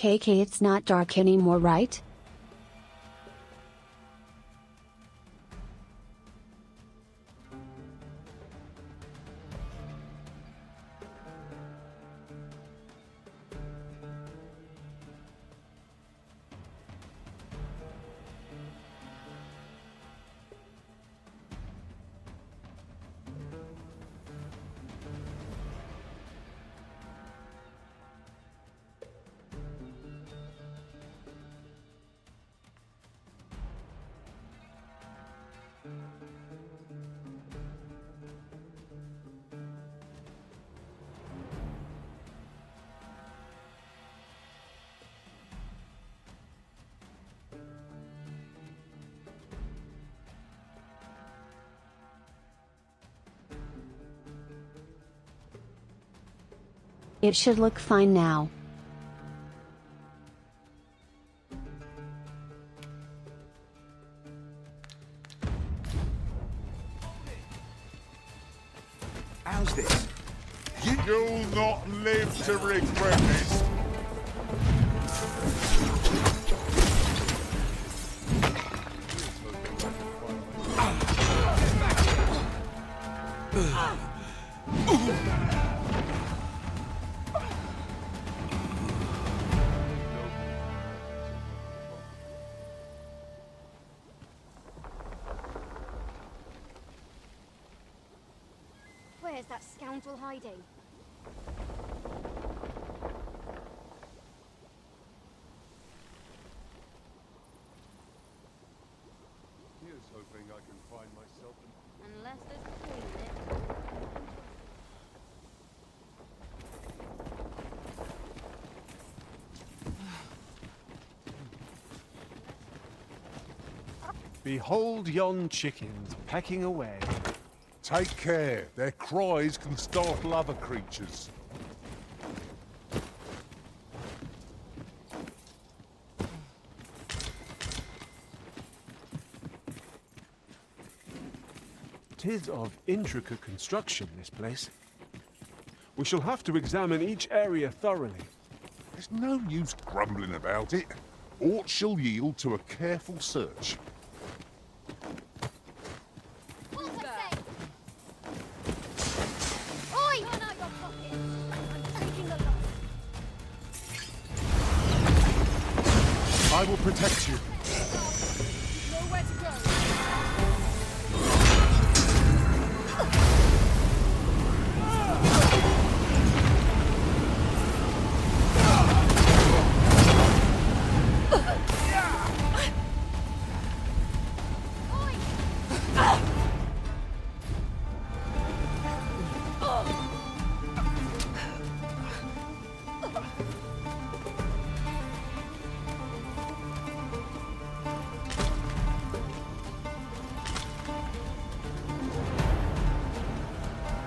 KK, it's not dark anymore, right? It should look fine now. How's this? You'll not live to regret this. Where's that scoundrel hiding? Here's hoping I can find myself. Unless there's a clue in it. Behold yon chickens pecking away. Take care, their cries can startle other creatures. Tis of intricate construction, this place. We shall have to examine each area thoroughly. There's no use grumbling about it. Aught shall yield to a careful search. I will protect you. Nowhere to go.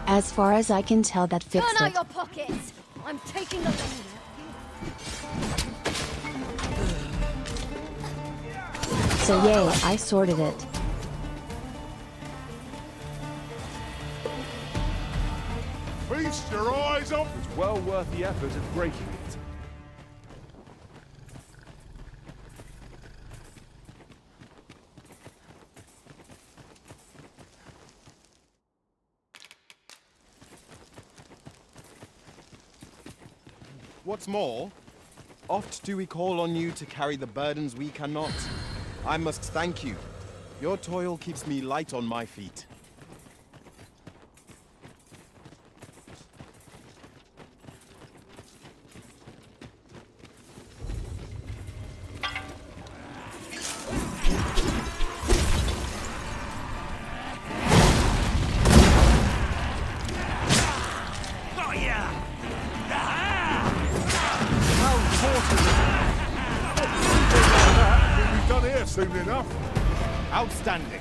As far as I can tell, that fixed Turn out it. your pockets! I'm taking the lead. So yay, I sorted it. Feast your eyes on. It's well worth the effort of breaking it. What's more, oft do we call on you to carry the burdens we cannot. I must thank you. Your toil keeps me light on my feet. We've done here soon enough. Outstanding.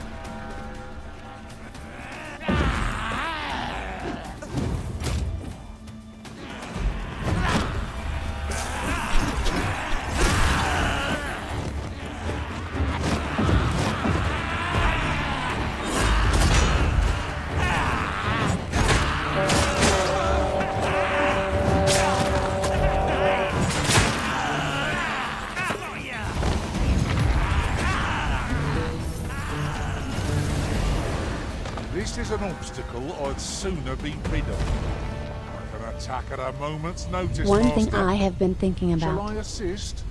this is an obstacle I'd sooner be rid of. I can attack at a moment's notice, One thing Master. I have been thinking Shall about I assist?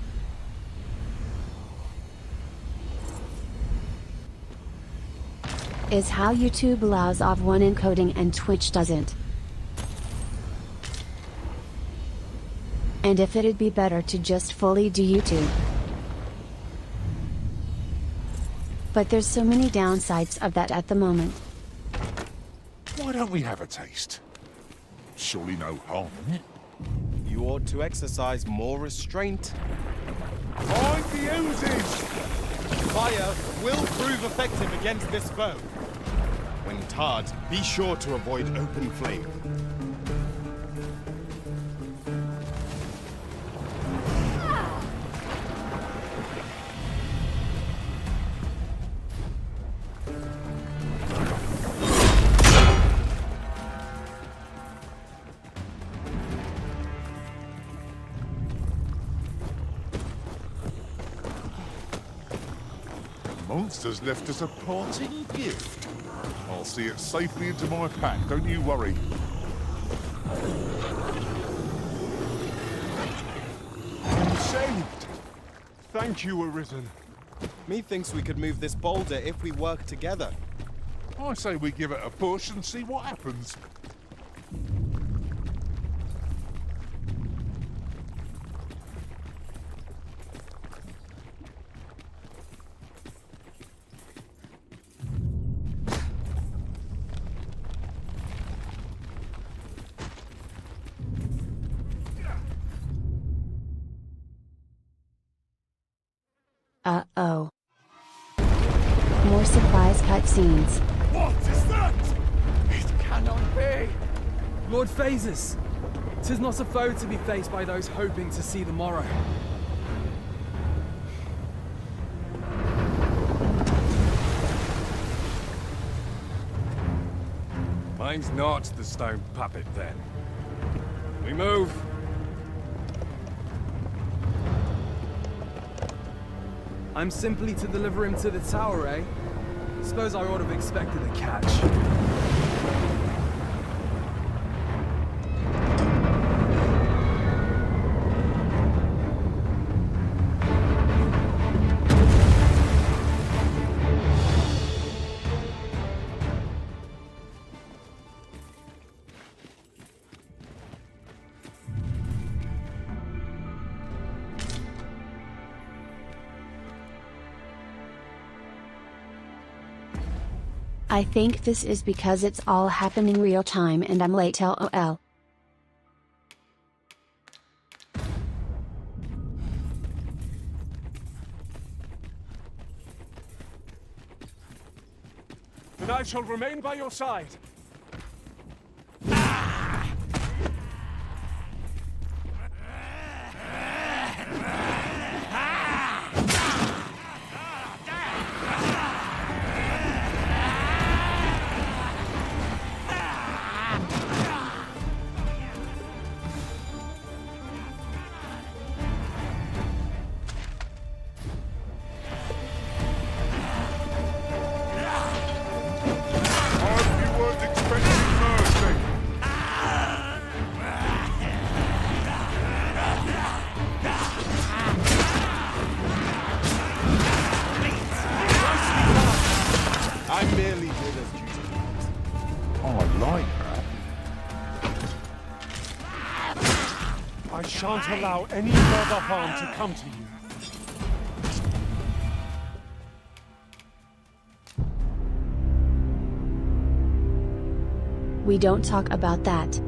is how YouTube allows off-one encoding and Twitch doesn't. And if it'd be better to just fully do YouTube. But there's so many downsides of that at the moment. Why don't we have a taste? Surely no harm in it. You ought to exercise more restraint. Find the oozes! Fire will prove effective against this foe. When tarred, be sure to avoid open flame. Monster's left us a parting gift. I'll see it safely into my pack, don't you worry. Saved! Thank you, Arisen. Methinks we could move this boulder if we work together. I say we give it a push and see what happens. Uh-oh. More surprise cutscenes. What is that? It cannot be! Lord Phases, 'tis not a foe to be faced by those hoping to see the morrow. Mine's not the stone puppet, then. We move. I'm simply to deliver him to the tower, eh? Suppose I ought to have expected a catch. I think this is because it's all happening real time and I'm late, lol. And I shall remain by your side. I merely did as duty. I like that. I shan't allow any further harm to come to you. We don't talk about that.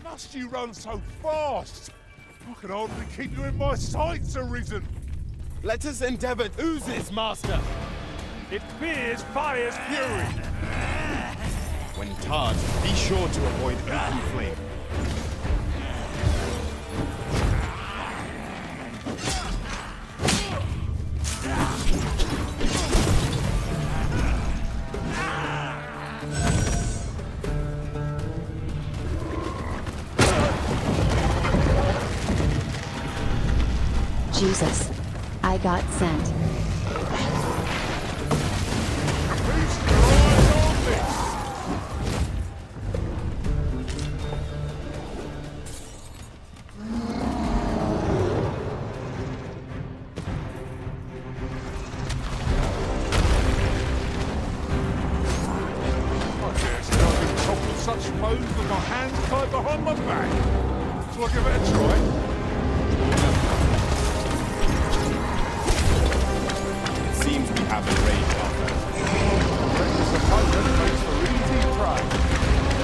Must you run so fast? I can hardly keep you in my sights, Arisen. Let us endeavor oozes, master. It fears fire's fury. When tarred, be sure to avoid open flame. Jesus. I got sent. Feast your eyes on this. I dare say I can topple such foes with my hands tied behind my back. So I'll give it a try. It seems we have enraged our foe. Reckless opponent makes for easy prey.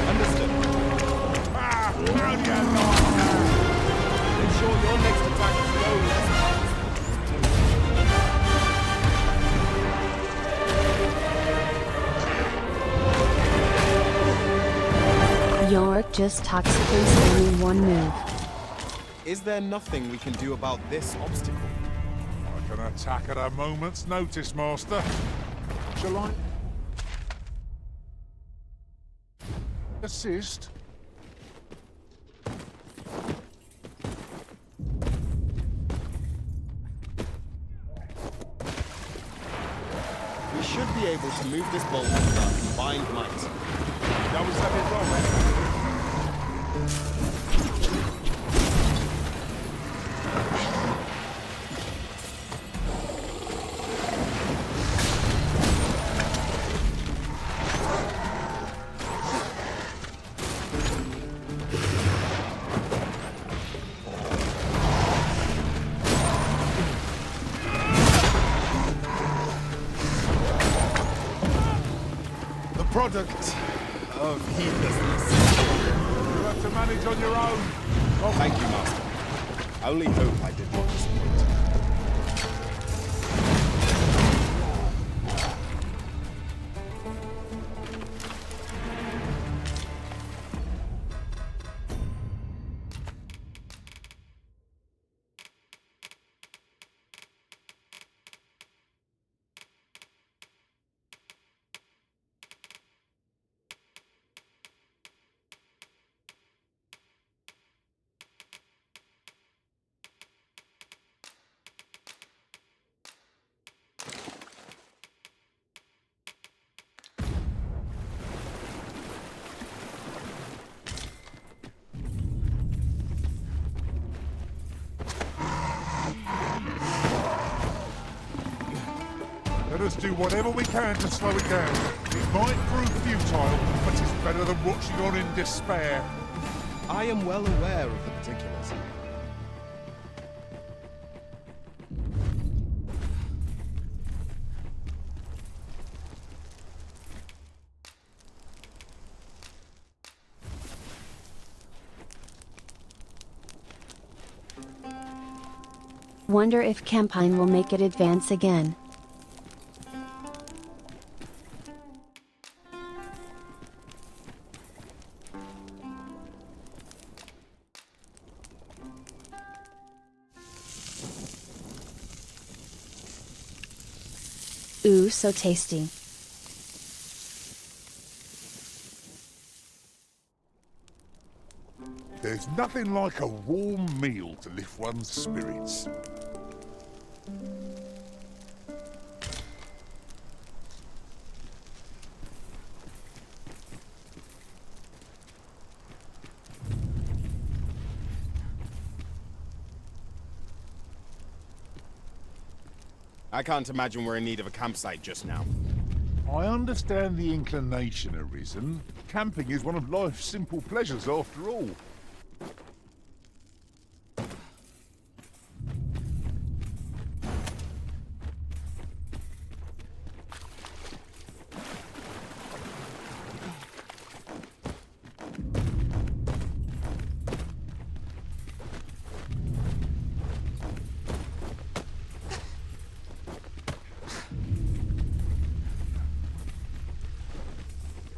Understood. Ah, how do you like that? Ensure your next attack flows. York just toxically spamming one move. Is there nothing we can do about this obstacle? I can attack at a moment's notice, Master. Shall I? Assist? We should be able to move this boulder with our combined might. That was a bit wrong, eh? The product of heedlessness. You have to manage on your own. Oh, thank you, Master. I only hope I did not disappoint. Let us do whatever we can to slow it down. It might prove futile, but it's better than watching on in despair. I am well aware of the particulars. Wonder if Campine will make it advance again. Ooh, so tasty. There's nothing like a warm meal to lift one's spirits. I can't imagine we're in need of a campsite just now. I understand the inclination arisen. Camping is one of life's simple pleasures after all.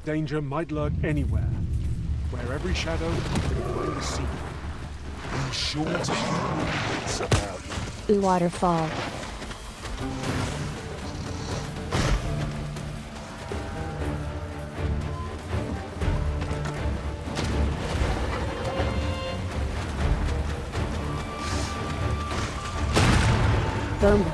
Danger might lurk anywhere, where every shadow can find a secret. Be sure to keep wits about you. Ooh, waterfall. Boom.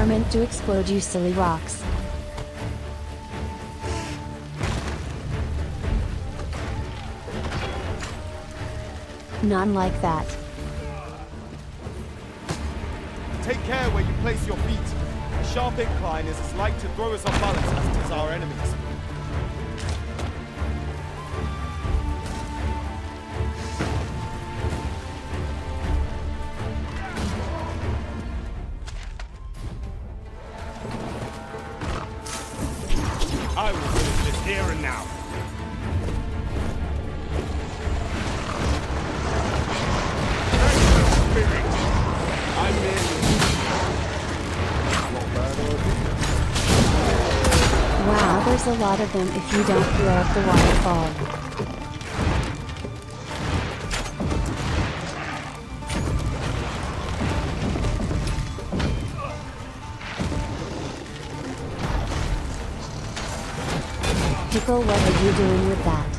Meant to explode, you silly rocks. None like that. Take care where you place your feet. A sharp incline is as like to throw us off balance as it is our enemies. I will finish this here and now. I'm Wow, there's a lot of them if you don't throw up the waterfall. Pickle, what are you doing with that?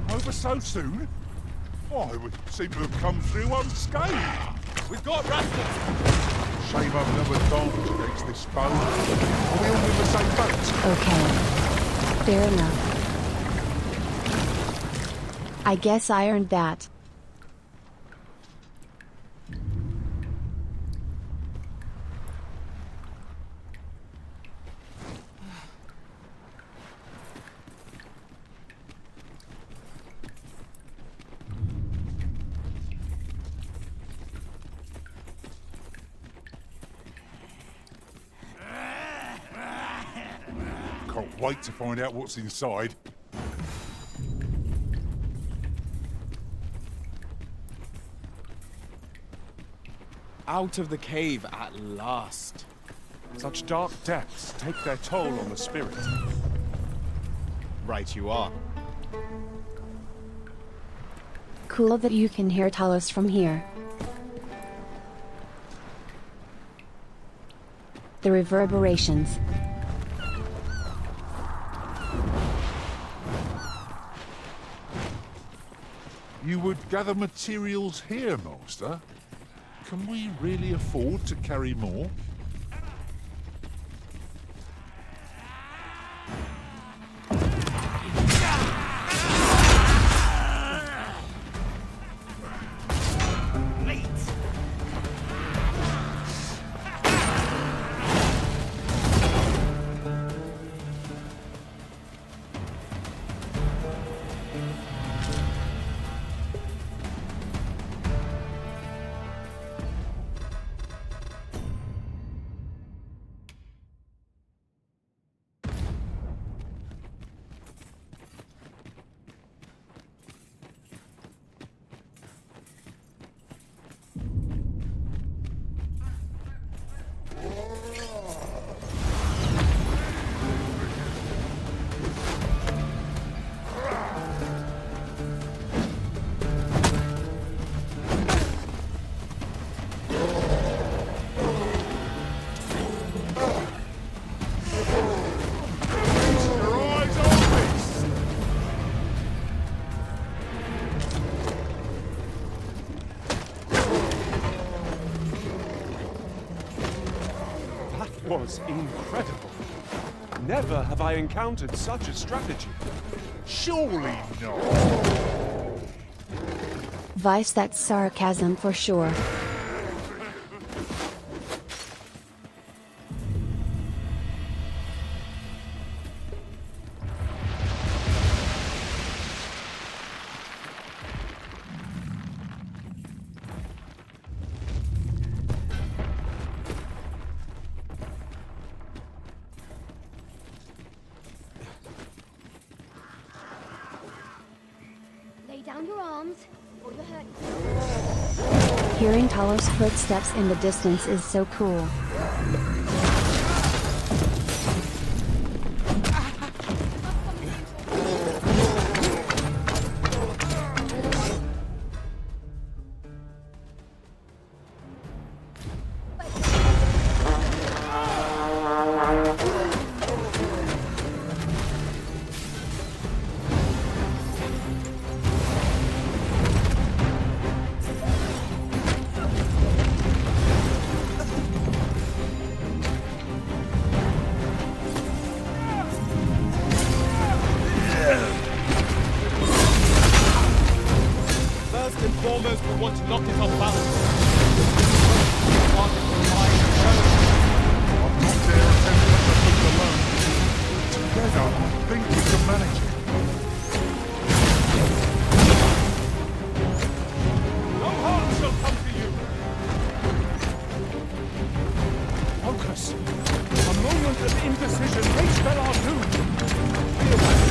Over so soon? I would seem to have come through unscathed. We've got rascals. Shame I've never advanced against this foe. Are we all in the same boat? Okay. Fair enough. I guess I earned that. Can't wait to find out what's inside. Out of the cave at last. Such dark depths take their toll on the spirit. Right you are. Cool that you can hear Talos from here. The reverberations. You would gather materials here, Master? Can we really afford to carry more? was incredible. Never have I encountered such a strategy. Surely not. Vice, that's sarcasm for sure. Lay down your arms, or you're hurt. Hearing Talos' footsteps in the distance is so cool. First and foremost, we want to knock it off balance. I'm not there attempting to put it alone. Together, I think we can manage it. No harm shall come to you! Focus! A moment of indecision may spell our doom! Be aware.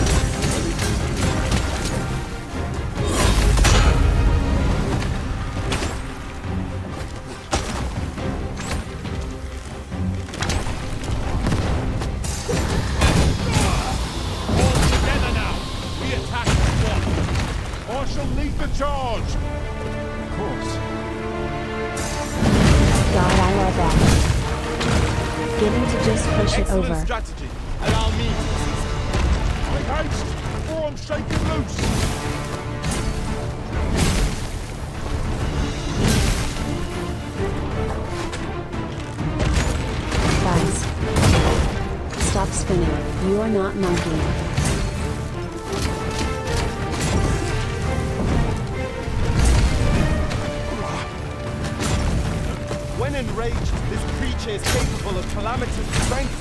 I shall lead the charge. Of course. God, I love that. Getting to just push it Excellent over. strategy. Allow me to assist. Make haste, or I'm shaking loose. Guys. Stop spinning. You are not monkeying. When enraged, this creature is capable of calamitous strength.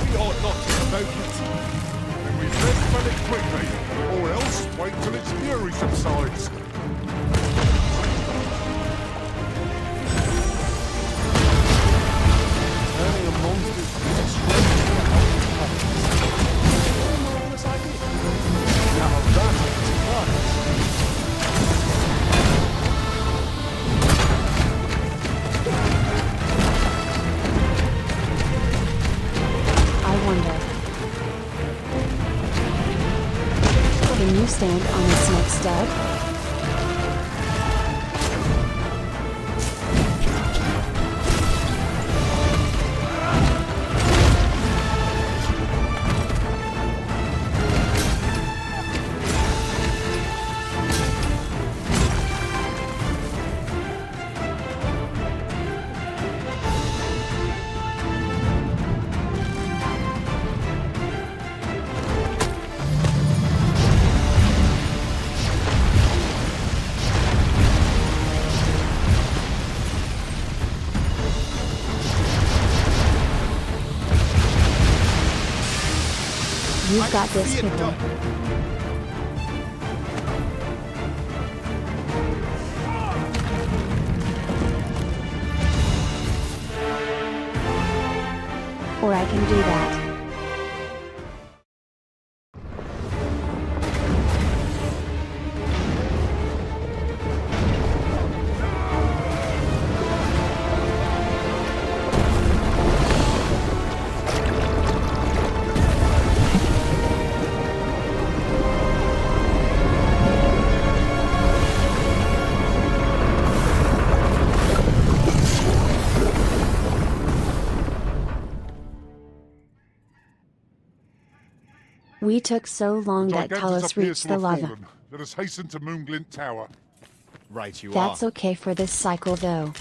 We ought not to provoke it. Then we best spell it quickly, or else wait till its fury subsides. Turning a monster's strength into a healthy marvelous idea. Now that's a surprise. I wonder. Can you stand on its next step? You've got this, See it Pickle. done. Or I can do that. We took so long that Gigantus Talos appears reached to the have lava. fallen. Let us hasten to Moonglint Tower. Right you That's are. okay for this cycle though.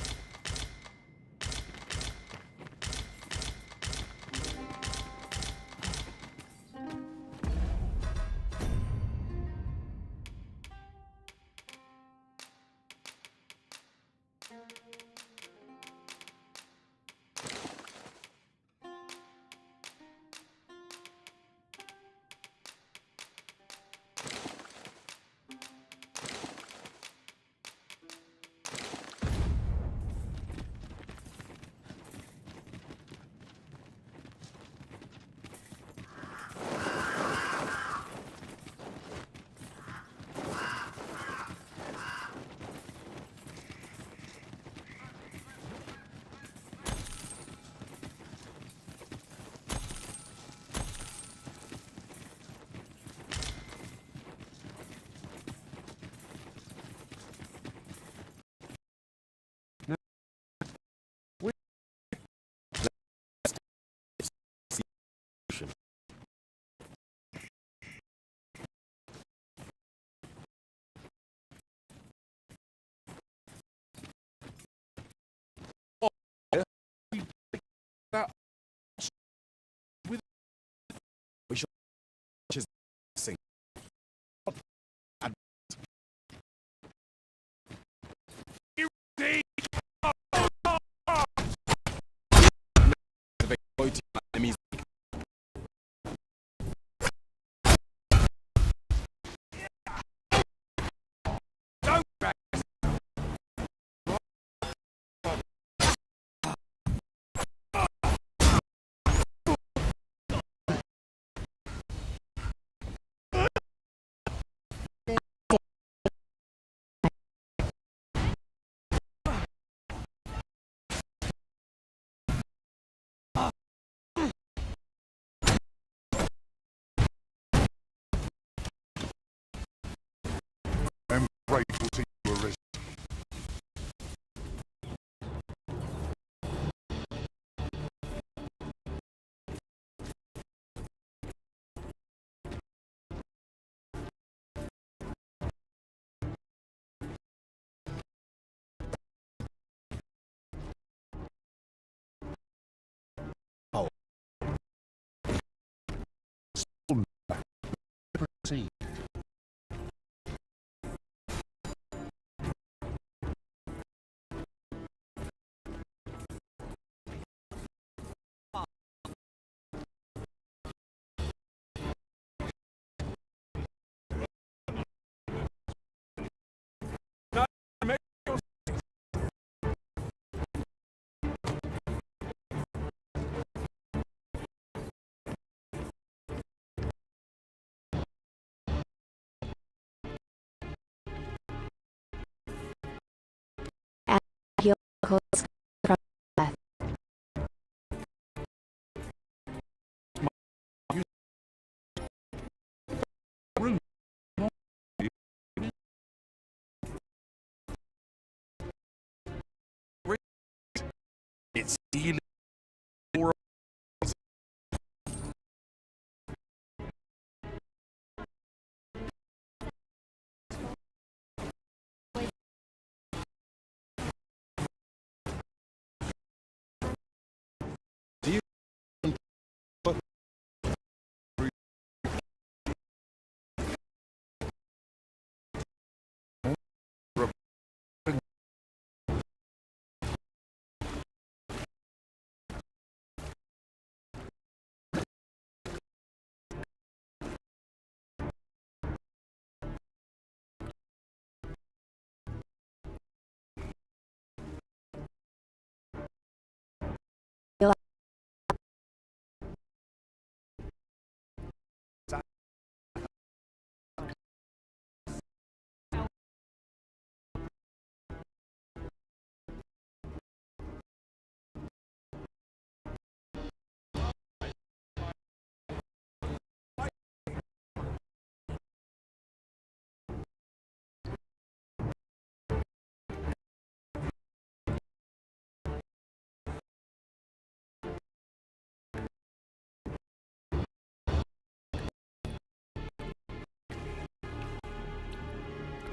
healing.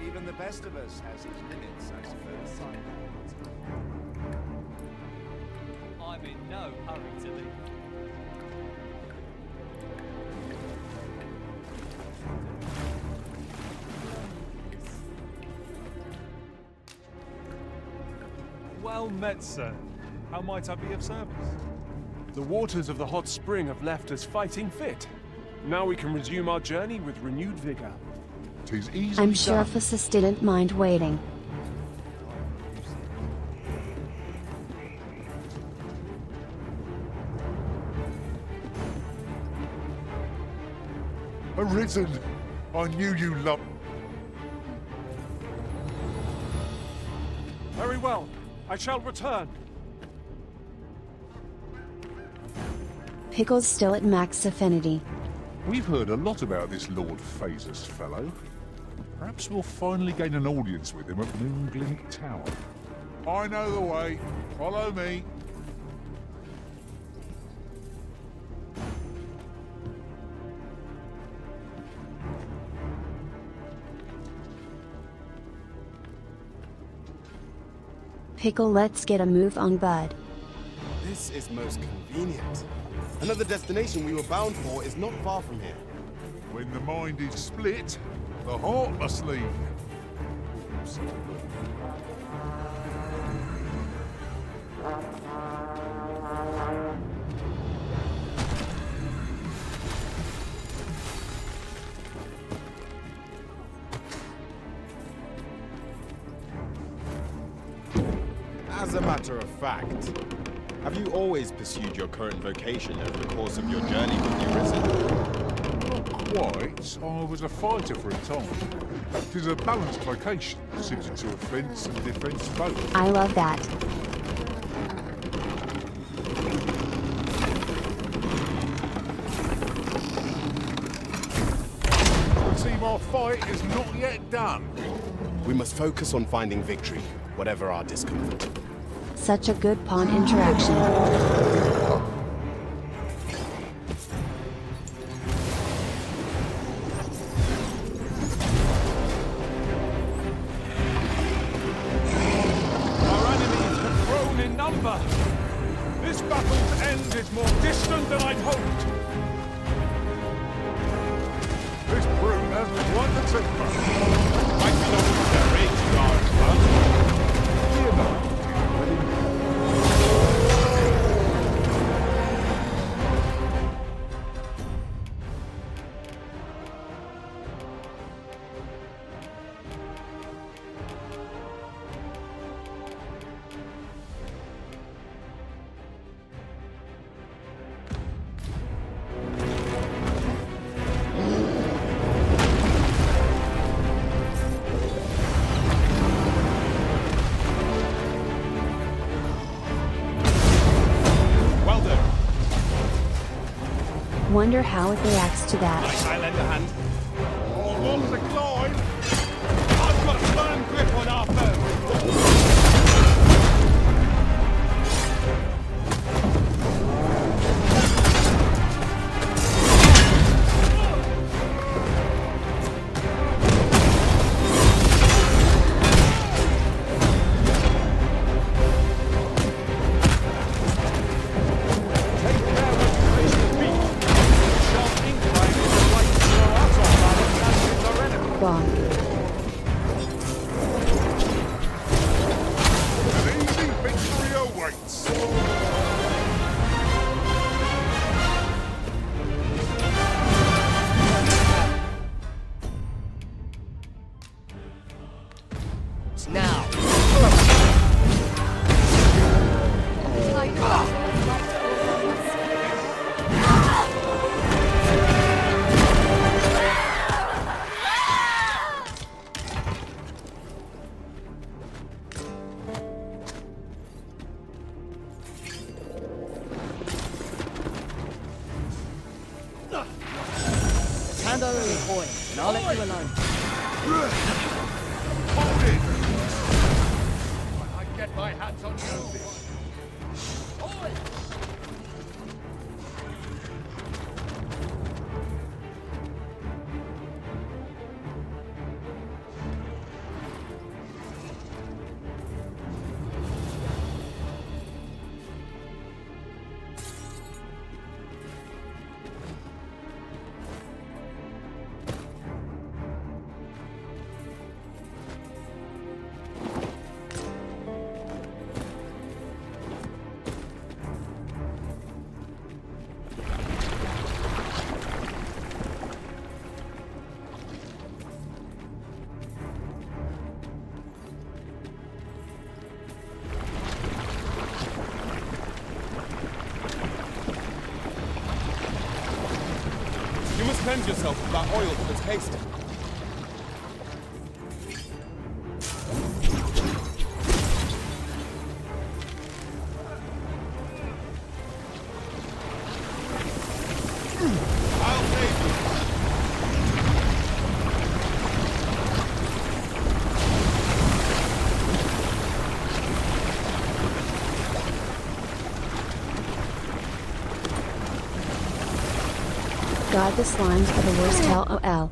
Even the best of us has its limits, I suppose. I'm in no hurry to leave. Well met, sir. How might I be of service? The waters of the hot spring have left us fighting fit. Now we can resume our journey with renewed vigor. 'Tis easy. I'm sure Physis didn't mind waiting. Arisen! I knew you loved. Very well. I shall return. Pickle's still at max affinity. We've heard a lot about this Lord Phasus fellow. Perhaps we'll finally gain an audience with him at Moonglint Tower. I know the way. Follow me. Pickle, let's get a move on, bud. This is most convenient. Another destination we were bound for is not far from here. When the mind is split, the heart must lead. As a matter of fact, have you always pursued your current vocation over the course of your journey with the Arisen? Not quite. I was a fighter for a time. It is a balanced vocation, suited to offence and defence both. I love that. I see my fight is not yet done. We must focus on finding victory, whatever our discomfort. Such a good pawn interaction. Our enemies have grown in number. This battle's end is more distant than I'd hoped. This brute has been one to take back. Might be looking for their rage guard, huh? You know. Wonder how it reacts to that. I lend a hand. Oh, what's the climb? I've got a firm grip on our foe. Pound over with oil, and I'll let you alone. Hold it! I get my hands on you. You must cleanse yourself of that oil for the taste. I'll save you. God, the slimes are the worst, LOL.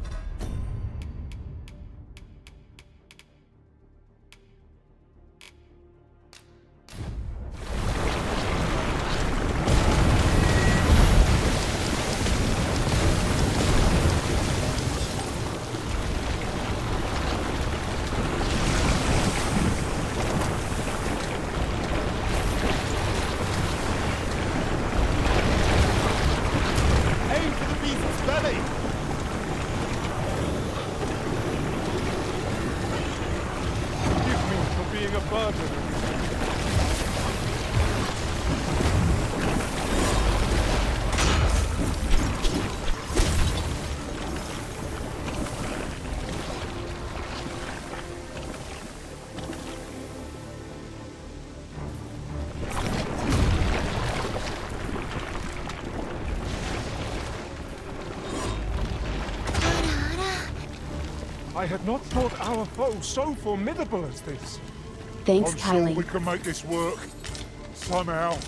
Aim for the beast's belly! Forgive me for being a burden. I had not thought our foe so formidable as this. Thanks, I'm sure Kylie. we can make this work. Somehow.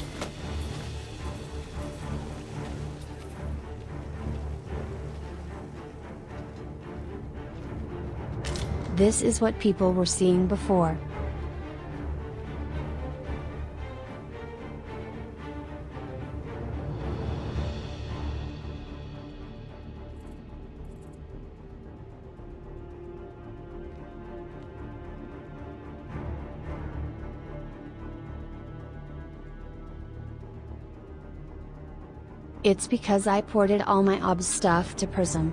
This is what people were seeing before. It's because I ported all my OBS stuff to Prism.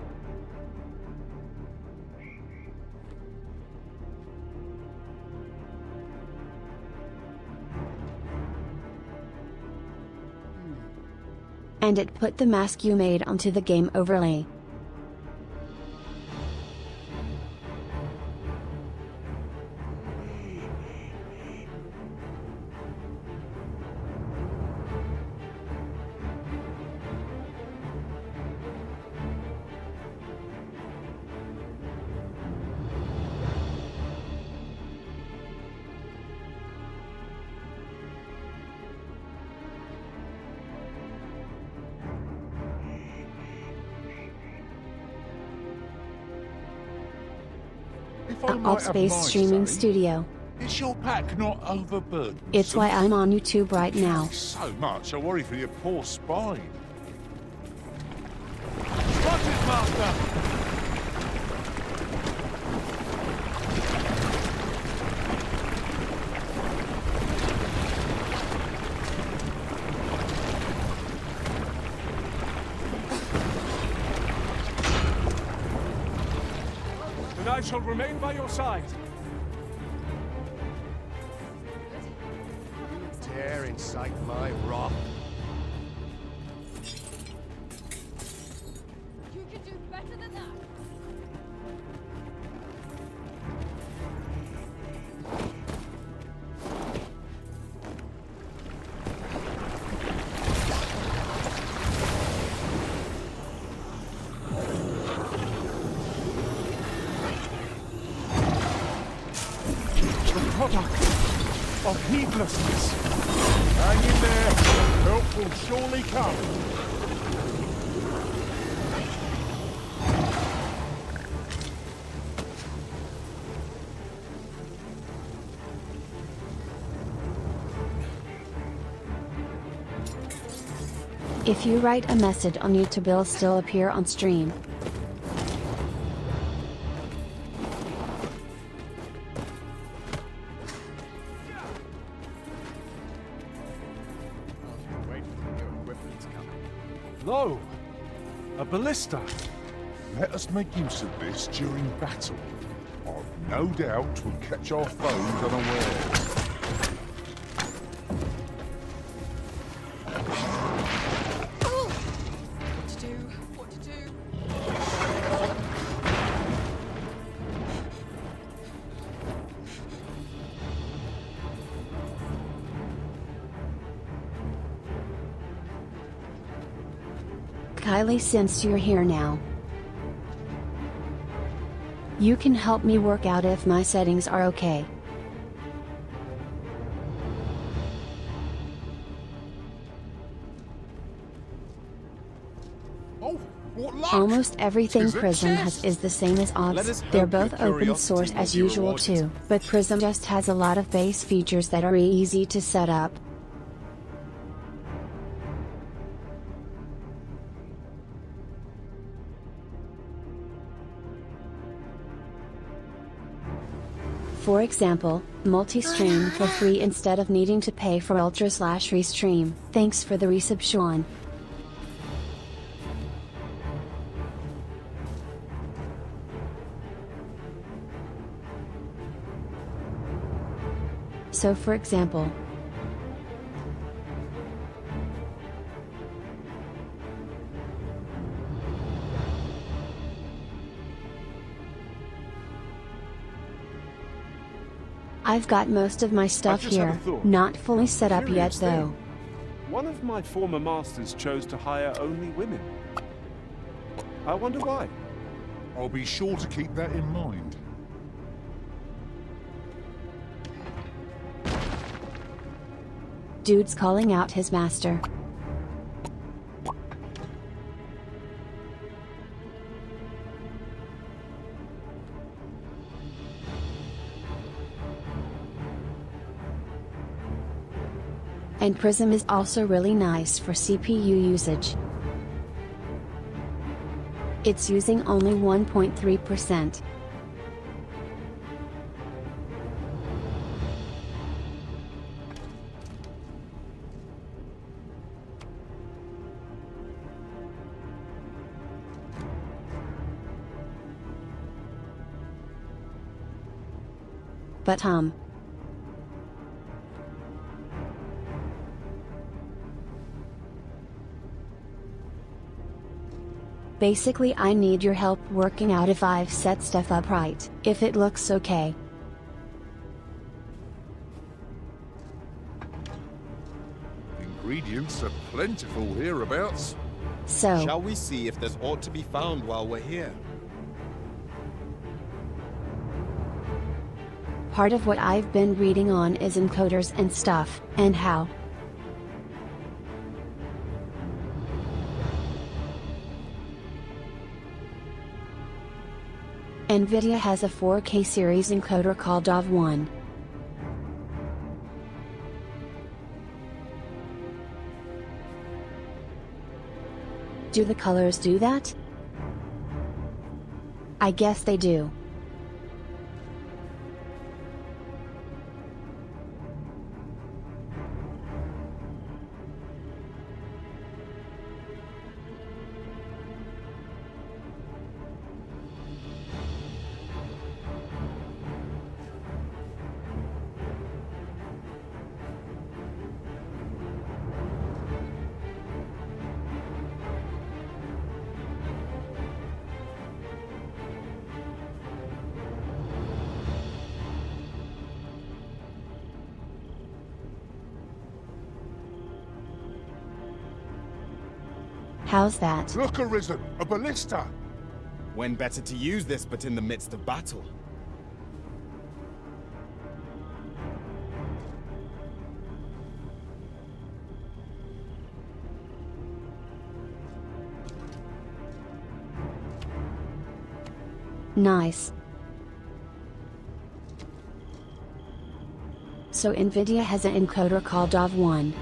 And it put the mask you made onto the game overlay. If I Alt might have Space my Streaming say, Studio. is your pack not overburdened? It's why I'm on YouTube right now. So much, I worry for your poor spine. Spotted, Master! Then I shall remain by your side. You dare incite my wrath? You can do better than that. heedlessness. Hang in there. Help will surely come. If you write a message on YouTube, it'll still appear on stream. Lo! A ballista! Let us make use of this during battle. I've no doubt we'll catch our foes unawares. What to do? Kylie, since you're here now, you can help me work out if my settings are okay. Oh, what luck! Almost everything Is it Prism chest? has is the same as Let Ops. us They're hope your both open curiosity source will as be usual rewarded. too, but Prism just has a lot of base features that are easy to set up. For example, multi-stream for free instead of needing to pay for Ultra/Restream. Thanks for the resub, Sean. So for example, I've got most of my stuff just had a here, thought. not fully set up yet Curious though. thing. One of my former masters chose to hire only women. I wonder why. I'll be sure to keep that in mind. Dude's calling out his master. And Prism is also really nice for CPU usage. It's using only 1.3%. But basically I need your help working out if I've set stuff up right, if it looks okay. Ingredients are plentiful hereabouts. So, Shall we see if there's aught to be found while we're here? part of what I've been reading on is encoders and stuff, and how. NVIDIA has a 4K series encoder called DAV1. Do the colors do that? I guess they do. How's that? Look, Arisen, a ballista! When better to use this but in the midst of battle? Nice. So Nvidia has an encoder called AV1.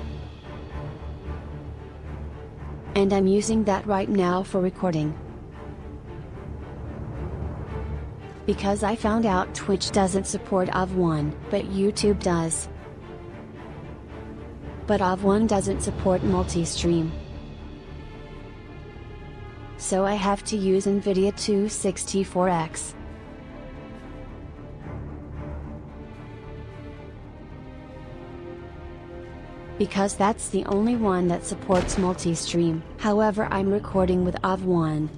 And I'm using that right now for recording. Because I found out Twitch doesn't support AV1, but YouTube does. But AV1 doesn't support multistream. So I have to use NVIDIA 264X. Because that's the only one that supports multistream. However, I'm recording with AV1.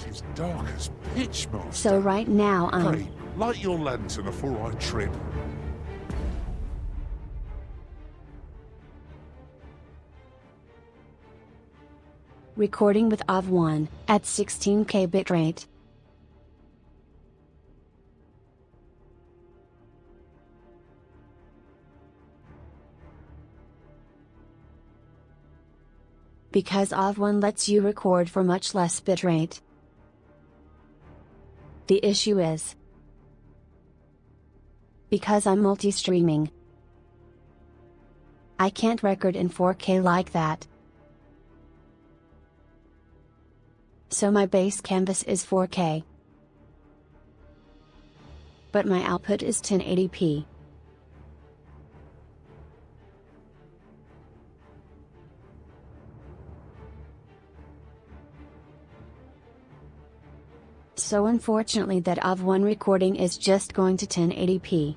It's dark as pitch, Master. So right now I'm Hey, light your lantern before I trip. recording with AV1 at 16K bitrate. Because AV1 lets you record for much less bitrate. The issue is, because I'm multi-streaming, I can't record in 4K like that. So my base canvas is 4K. But my output is 1080p. So unfortunately that AV1 recording is just going to 1080p.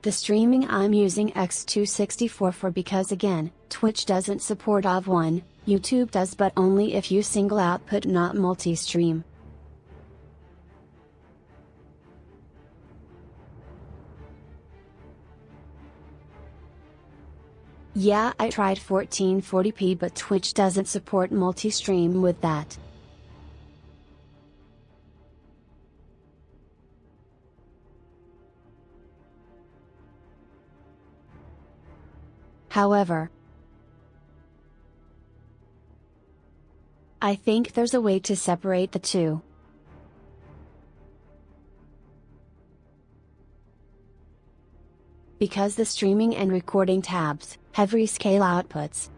The streaming I'm using X264 for because again, Twitch doesn't support AV1, YouTube does but only if you single output not multi-stream. Yeah, I tried 1440p but Twitch doesn't support multi-stream with that. However, I think there's a way to separate the two. Because the streaming and recording tabs have rescale outputs.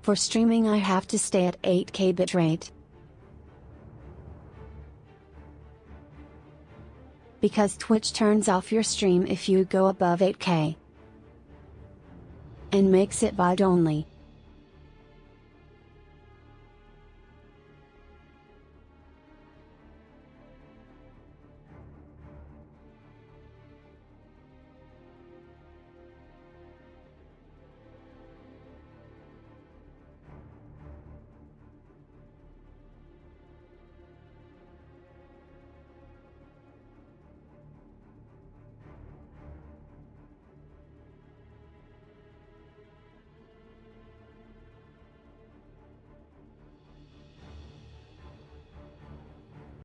For streaming I have to stay at 8K bitrate. Because Twitch turns off your stream if you go above 8K. And makes it VOD only.